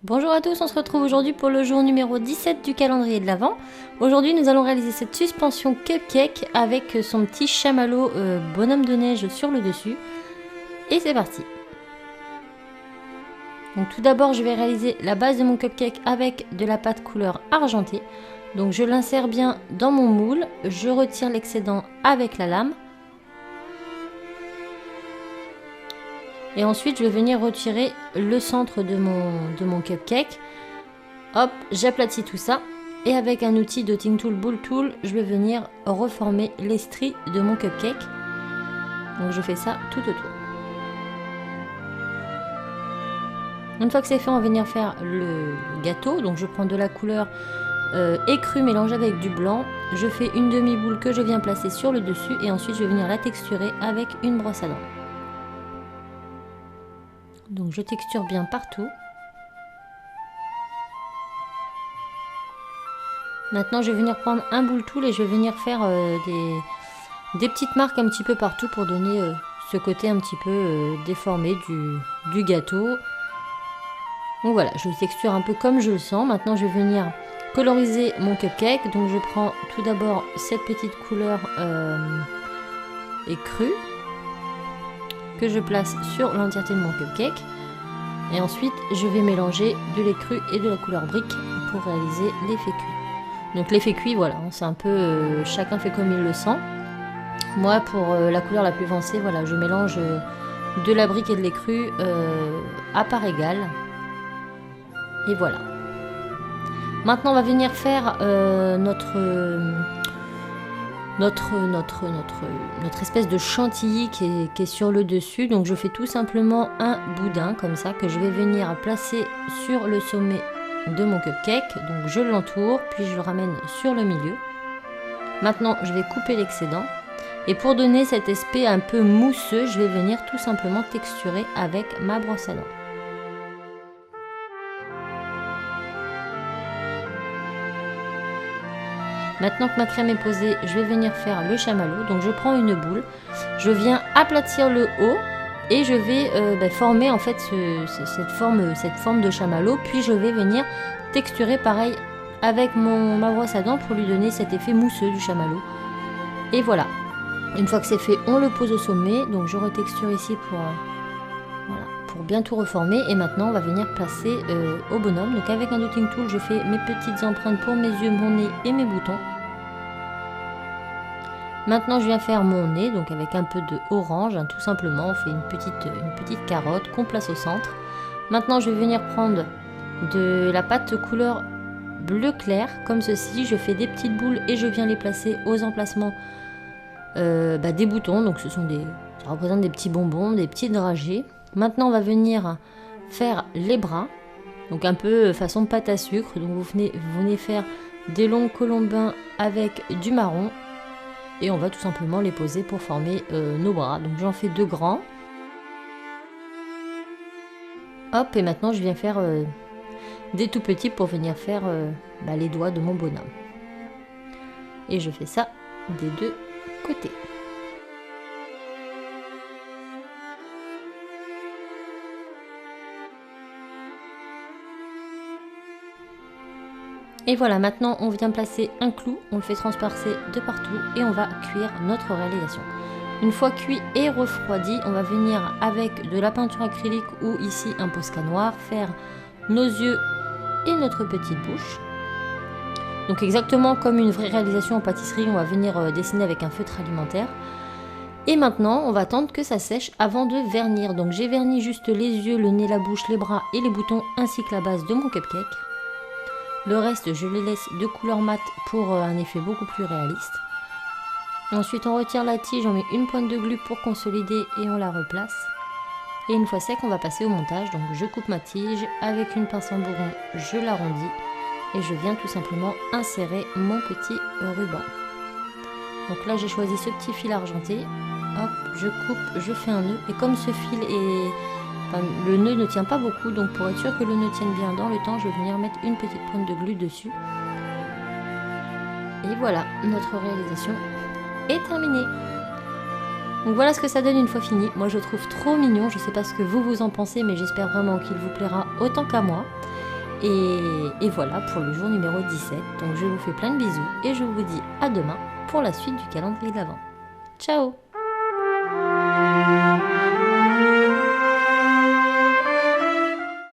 Bonjour à tous, on se retrouve aujourd'hui pour le jour numéro 17 du calendrier de l'Avent. Aujourd'hui nous allons réaliser cette suspension cupcake avec son petit chamallow bonhomme de neige sur le dessus. Et c'est parti. Donc tout d'abord je vais réaliser la base de mon cupcake avec de la pâte couleur argentée. Donc je l'insère bien dans mon moule, je retire l'excédent avec la lame. Et ensuite, je vais venir retirer le centre de mon cupcake. Hop, j'aplatis tout ça. Et avec un outil de Dotting Tool Ball Tool, je vais venir reformer les stries de mon cupcake. Donc je fais ça tout autour. Une fois que c'est fait, on va venir faire le gâteau. Donc je prends de la couleur écrue mélangée avec du blanc. Je fais une demi-boule que je viens placer sur le dessus. Et ensuite, je vais venir la texturer avec une brosse à dents. Donc je texture bien partout. Maintenant je vais venir prendre un boule tool et je vais venir faire des petites marques un petit peu partout pour donner ce côté un petit peu déformé du gâteau. Donc voilà, je texture un peu comme je le sens. Maintenant je vais venir coloriser mon cupcake. Donc je prends tout d'abord cette petite couleur écrue que je place sur l'entièreté de mon cupcake. Et ensuite, je vais mélanger de l'écru et de la couleur brique pour réaliser l'effet cuit. Donc l'effet cuit, voilà, c'est un peu... chacun fait comme il le sent. Moi, pour la couleur la plus foncée, voilà, je mélange de la brique et de l'écru à part égale. Et voilà. Maintenant, on va venir faire notre espèce de chantilly qui est sur le dessus. Donc je fais tout simplement un boudin comme ça que je vais venir placer sur le sommet de mon cupcake. Donc je l'entoure, puis je le ramène sur le milieu. Maintenant je vais couper l'excédent. Et pour donner cet aspect un peu mousseux, je vais venir tout simplement texturer avec ma brosse à dents. Maintenant que ma crème est posée, je vais venir faire le chamallow. Donc je prends une boule, je viens aplatir le haut et je vais former en fait cette forme de chamallow. Puis je vais venir texturer pareil avec ma brosse à dents pour lui donner cet effet mousseux du chamallow. Et voilà. Une fois que c'est fait, on le pose au sommet. Donc je retexture ici pour bien tout reformer. Et maintenant on va venir passer au bonhomme. Donc avec un Dotting Tool, je fais mes petites empreintes pour mes yeux, mon nez et mes boutons. Maintenant je viens faire mon nez, donc avec un peu de orange, hein, tout simplement. On fait une petite carotte qu'on place au centre. Maintenant je vais venir prendre de la pâte couleur bleu clair, comme ceci. Je fais des petites boules et je viens les placer aux emplacements des boutons. Donc ça représente des petits bonbons, des petits dragées. Maintenant on va venir faire les bras, donc un peu façon pâte à sucre. Donc vous venez faire des longs colombins avec du marron et on va tout simplement les poser pour former nos bras. Donc j'en fais 2 grands. Hop, et maintenant je viens faire des tout petits pour venir faire les doigts de mon bonhomme. Et je fais ça des 2 côtés. Et voilà, maintenant on vient placer un clou, on le fait transpercer de partout et on va cuire notre réalisation. Une fois cuit et refroidi, on va venir avec de la peinture acrylique ou ici un Posca noir faire nos yeux et notre petite bouche. Donc exactement comme une vraie réalisation en pâtisserie, on va venir dessiner avec un feutre alimentaire. Et maintenant, on va attendre que ça sèche avant de vernir. Donc j'ai verni juste les yeux, le nez, la bouche, les bras et les boutons ainsi que la base de mon cupcake. Le reste, je les laisse de couleur mat pour un effet beaucoup plus réaliste. Ensuite, on retire la tige, on met une pointe de glu pour consolider et on la replace. Et une fois sec, on va passer au montage. Donc je coupe ma tige, avec une pince en bourron, je l'arrondis et je viens tout simplement insérer mon petit ruban. Donc là, j'ai choisi ce petit fil argenté. Hop, je coupe, je fais un nœud. Et comme ce fil le nœud ne tient pas beaucoup, donc pour être sûr que le nœud tienne bien dans le temps, je vais venir mettre une petite pointe de glu dessus. Et voilà, notre réalisation est terminée. Donc voilà ce que ça donne une fois fini. Moi je trouve trop mignon, je sais pas ce que vous en pensez, mais j'espère vraiment qu'il vous plaira autant qu'à moi. Et voilà pour le jour numéro 17. Donc je vous fais plein de bisous et je vous dis à demain pour la suite du calendrier de l'Avent. Ciao!